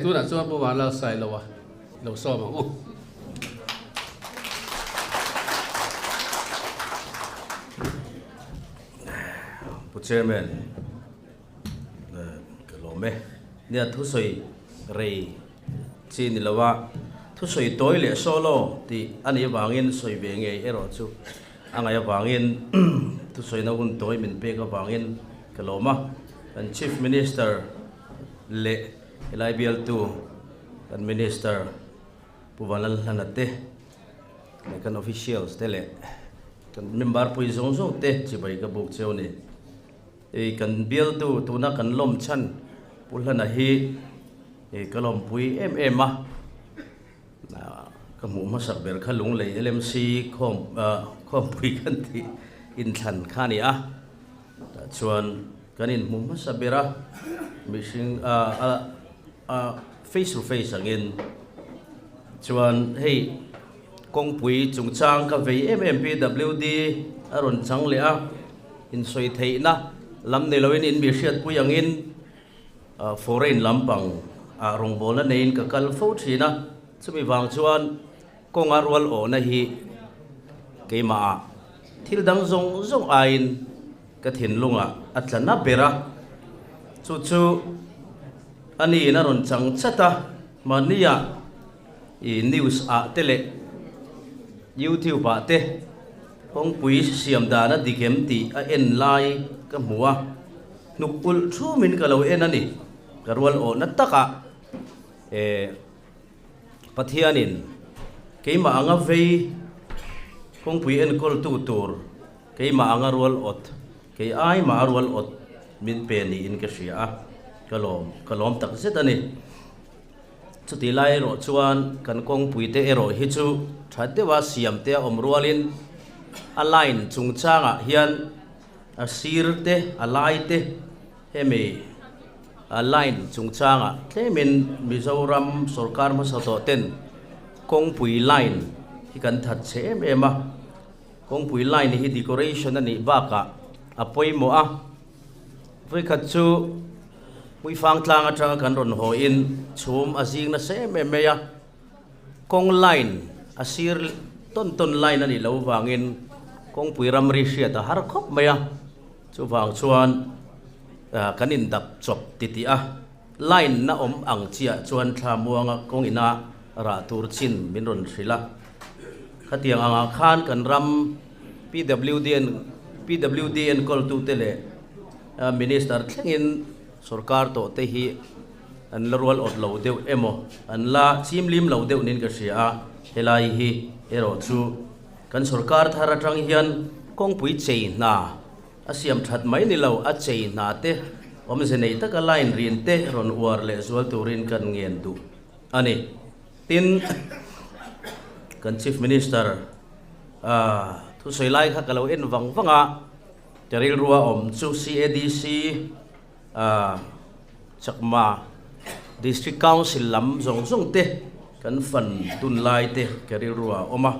tu đã cho bố bà lao xài lâu à lâu so mà ô Chairman cái lỗ mẹ nè thu soi rei chi ni lawa thu soi tối lệ solo thì anh ấy vangin soi về nghề ero chu anh ấy vangin thu soi nó cũng tối mình pe cái vangin cái lỗ mà and Chief Minister lệ lai bial tu and Minister puvalan hanate kan officials te lệ kan member pui zong zong te chi bai ka buk cheu ni kan bial tu na kan lom chan pulhana hi kalom pui em a ka mu ma sak ber khalung lei LMC khom pui kan ti in than khani a chuan kanin mu ma sabera missing face to face again chuan hei kong pui chung chang ka vei MMPWD aron chang le a in soi thei na lam ne loin in bi hriat pui angin foreign lampang rong bola nein ka kal fo thina chumi wang chuan kong arwal o na hi keima thil dang zong zong ain ka thin lunga atlana bera chu ani na ron chang chata mania i news a tele YouTube ba te kong pui siam da na dikem ti a en lai ka muwa nukul thu min ka lo en ani karwal o na taka pathianin keima anga vei kong pui en kol tu tur keima anga rol ot ke ai ma rol ot min pe ni in ka sia kalom tak zet ani chuti lai ro chuan kan kong pui te ero hi chu thate wa siam te om rualin a line chung changa hian a sir te a lai te hemi a line chung changa tlemin Mizoram sarkar ma sa to ten kong pui line hi kan that che em a kong pui line hi decoration ani baka apoi mo a voi khat chu mui phang tlang atang kan ron ho in chum azing na se me meya kong line asir ton line ani lo wangin kong pui ramri sia ta har khop meya chu wang chuan kanin dap chop titi a line na om ang chia chuan thamuanga kong ina ra tur chin min ron thrila khatiang anga khan kan ram PWDN kol tu tele minister thlengin sarkar to te hi an larwal ot lo deu emo an la chimlim lo deu nin ka sia helai hi ero chu kan sarkar thara tang hian kong pui chei na asiam that mai ni lo a chei na te om se nei ta ka line rin te ron war le zual turin kan ngien du ani tin kan chief minister thu soi lai kha kalo en wanga teril ruwa om chu CADC chakma district council lam zong te kan fan tun lai te keril ruwa oma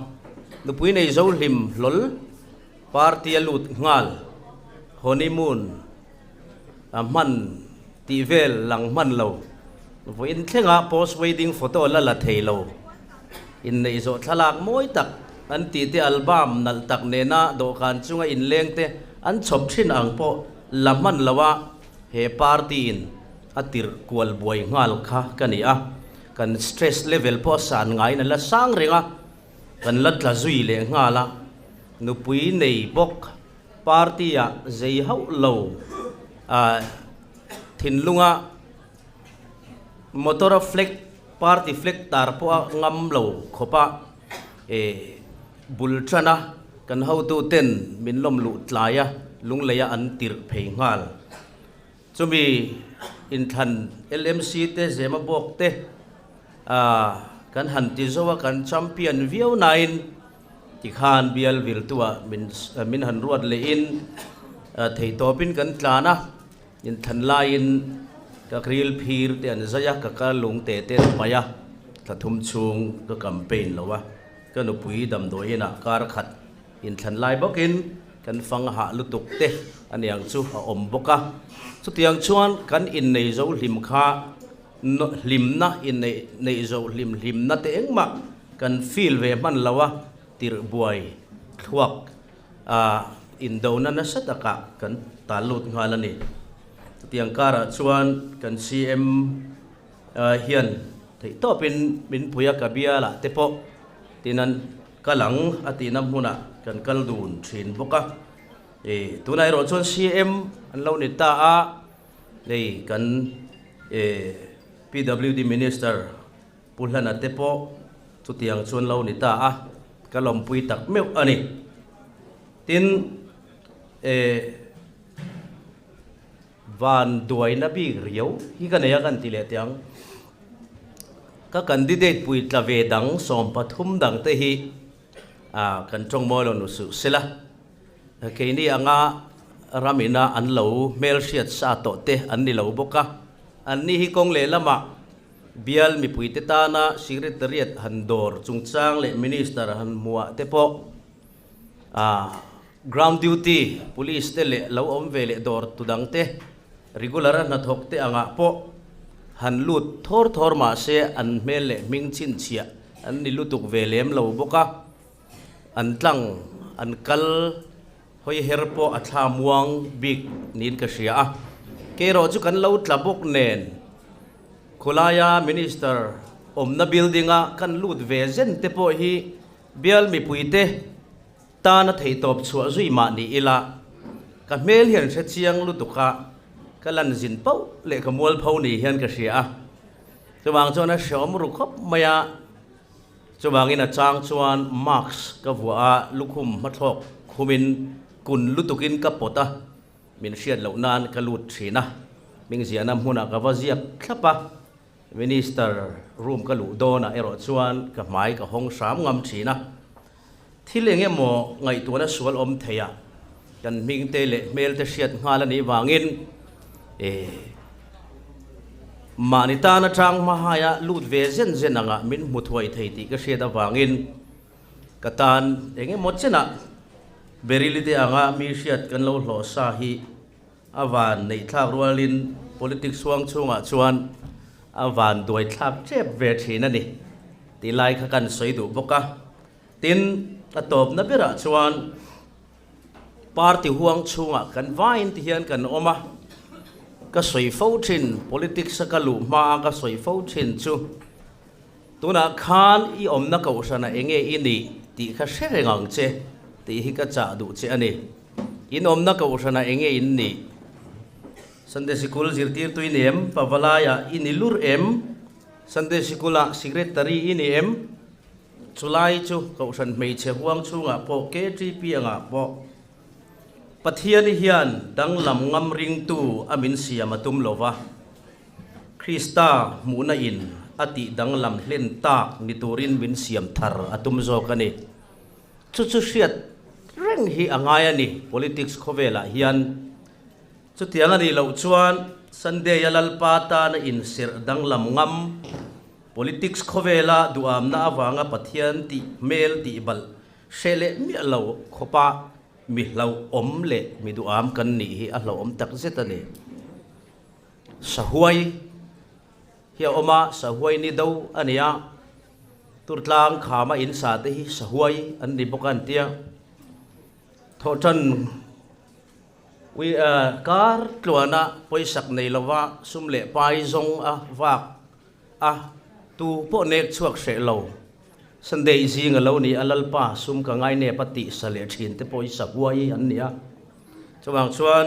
nupui nei zo lim lol party alut ngal honeymoon man tivel lang man lo voin thenga post wedding photo la theilo in nei zo thalak moi tak an ti te album nal tak ne na do kan chunga in leng te an chop thin ang po laman lawa he party in atir kwal boy ngal kha kania kan stress level po san ngai na la sang renga kan lat la zui le ngala nupui nei bok party ya zei hau lo thin lunga motor flag party flag tar po ngam lo khopa bultrana kan hau tu ten min lom lu tlaya lungleya an tir phei ngal chumi in than LMC te zema bok te kan han ti zowa kan champion view nine ti khan bial vil tua min han ruat le in thei topin kan tlana in than lain ka kril phir te an zaya ka lung te maya thathum chung ka campaign lawa kan pui dam do ina kar khat in than lai bokin kan fang ha lutuk te aniang chu a om boka chu tiang chuan kan in nei zo lim kha lim na in nei zo lim na te engma kan feel ve man lawa tir buai thuak in do na sataka kan talut ngalani tiang kara chuan kan CM hian thei to pin puya kabia la tepo tinan kalang atina huna kan kaldun thin boka tunai ro chuan CM an lo ni ta a nei kan PWD minister pulhana tepo tutiang chuan lo ni ta a kalom pui tak meu ani tin van duai na bi riau hi kan ya kan tile tiang ka candidate pui tla ve dang som pathum dang te hi kan chong mo lo nu su sila ke ni anga ramina an lo mel shiat sa to te an ni lo boka an ni hi kong le lama bial mi pui te ta na secretariat handor chungchang le minister han muwa te po ground duty police te le lo om ve le dor tudang te regular na thok te anga po han lut thor ma se an mel le ming chin chia an ni lutuk ve lem lo boka an tlang an kal hoi herpo atha muang big nin ka sia ke ro chu kan lo tlabok nen khulaya minister omna building a kan lut ve zen te po hi bial mi puite ta na thei top chua zui ma ni ila ka mel hian se chiang lutuka kalan zin pau le ka mol phau ni hian ka sia chuwang chona shom ru khop maya chuwangin a chang chuan max ka vua lukhum mathok khumin kun lutukin ka pota min siat lo nan ka lut thina ming ziana huna ka waziak thlapa minister room ka lu dona ero chuan ka mai ka hong sam ngam thina thilenge mo ngai tu na sual om theya kan ming te le mel te siat ngala ni wangin manita na tang mahaya lut ve zen zenanga min muthwai thei ti ka siat awangin katan enge mo chena berilite anga mi siat kan lo hlo sa hi awan nei thak rualin politics suang chunga chuan awan doi thap chep ve thina ni ti lai kha kan soi du boka tin atop na bera chuan party huang chunga kan vain ti hian kan oma ka soi fo thin politics ka lu ma ka soi fo thin chu tuna khan i omna ka usana enge ini ti kha serengang che ti hi ka cha du che ani in omna ka usana enge inni Sunday school zirtir tu inem pavalaya inilur em Sunday school secretary inem chulai chu kausan mei che huang chunga po KTP anga po pathian hian dang lam ngam ring tu amin siamatum lova Krista muna in ati dang lam hlen tak niturin bin siam thar atum zo kani chu siat reng hi angaya ni politics khovela hian chu tiang ani lo chuan Sunday yalal pata na in sir dang lam ngam politics khovela duam na awanga pathian ti mel ti bal shele mi lo khopa mi lo om le mi duam kan ni hi a lo om tak zetani sahuai hia oma sahuai ni do ania turtlang khama in sa te hi sahuai an ni bokan tia thotan we kar tluana poisak nei lawa sumle pai zong a wak a tu po nek chuak se lo Sunday zing lo ni alalpa sum ka ngai ne pati sale thin te poisak wai an nia chuwang chuan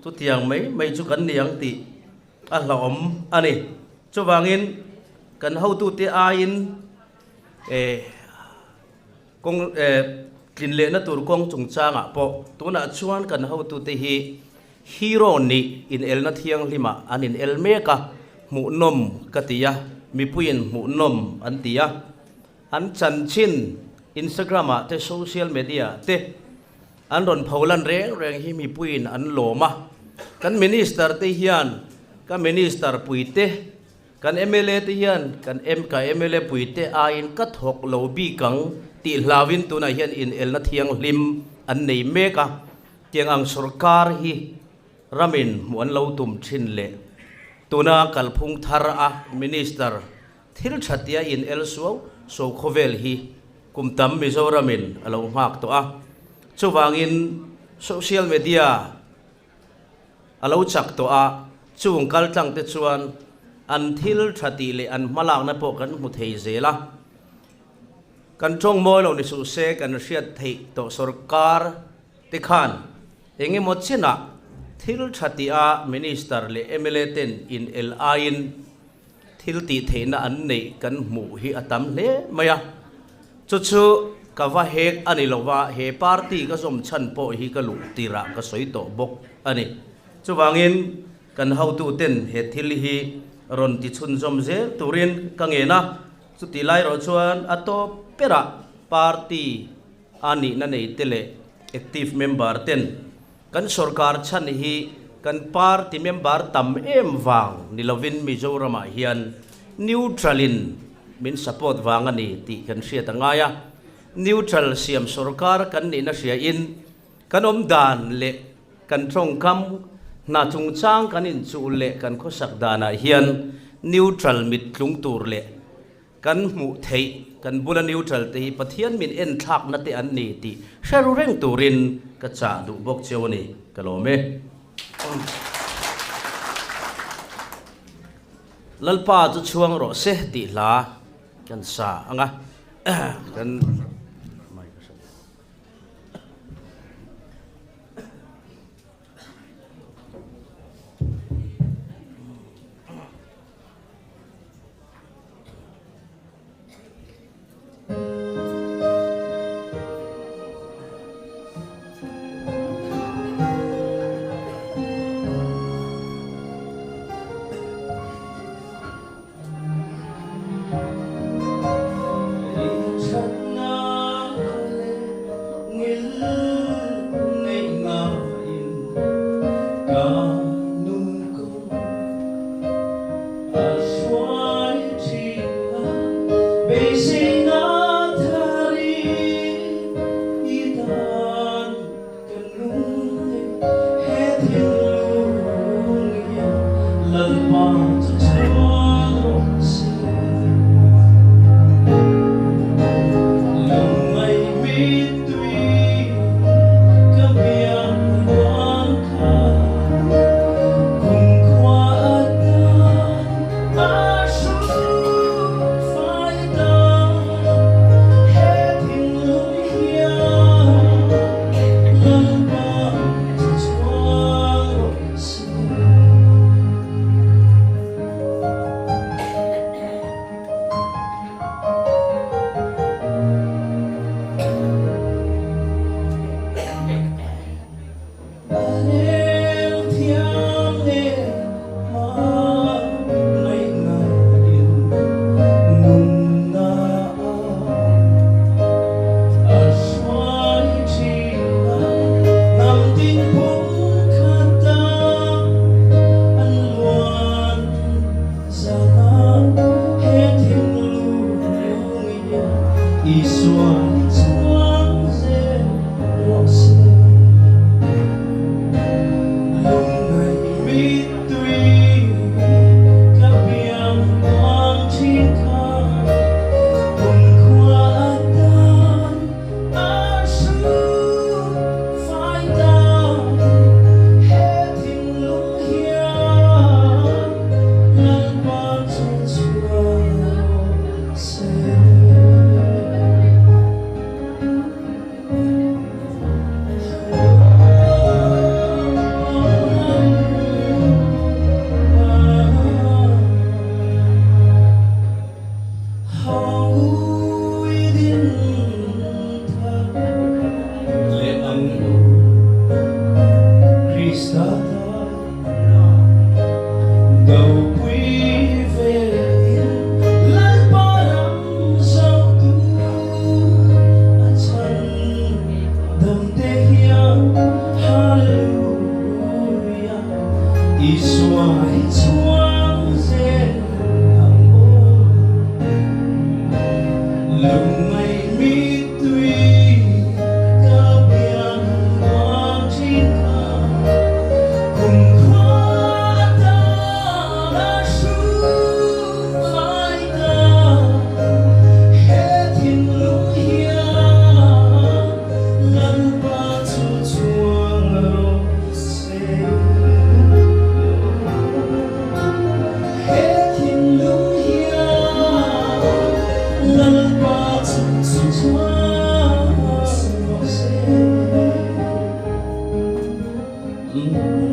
tu tiang mai chu kan niang ti a hlom ani chuwangin kan ho tu te a in kong tlin le na tur kong chungchanga po tuna chuan kan ho tu te hi hero ni in el na thiang lima anin el meka mu nom katia mi puin mu nom antia an chan chin Instagram te social media te an ron phaulan reng hi mi puin an loma kan minister te hian ka minister puite kan MLA te hian kan MLA puite a in ka thok lo bi kang ti hlawin tu na hian in el na thiang lim an nei meka tiang ang sarkar hi ramin muan lo tum thin le tuna kalphung thar a minister thil thatia in elsuau so khovel hi kumtam Mizoramin alo mak to a chuwangin social media alo chak to a chung kal tlang te chuan an thil thati le an malak na po kan mu thei zela kan chong moi lo ni su se kan riat thei to sarkar te khan enge mo china thil thati a minister le MLA ten in LIN thil ti theina an nei kan mu hi atam le maya chu kawa hek ani lowa he party ka som chan po hi ka lu tira ka soi to bok ani chuwangin kan how tu ten he thil hi ron ti chun zom je turin ka nge na chu ti lai ro chuan ato pera party ani na nei tele active member ten kan sarkar chan hi kan party member tam em wang nilovin Mizoram hian neutralin min support wang ani ti kan sia tangaya neutral siam sarkar kan ni na sia in kan om dan le kan trong kam na chung chang kan in chu le kan kho sak dana hian neutral mit tlung tur le kan mu thei kan bula neutral te pathian min en thak na te an ni ti sharu reng turin ka cha du bok chewani kalome lalpa chu chuang ro se ti la kan sa anga kanฉันนา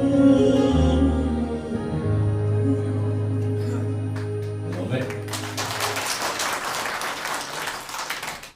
Amen.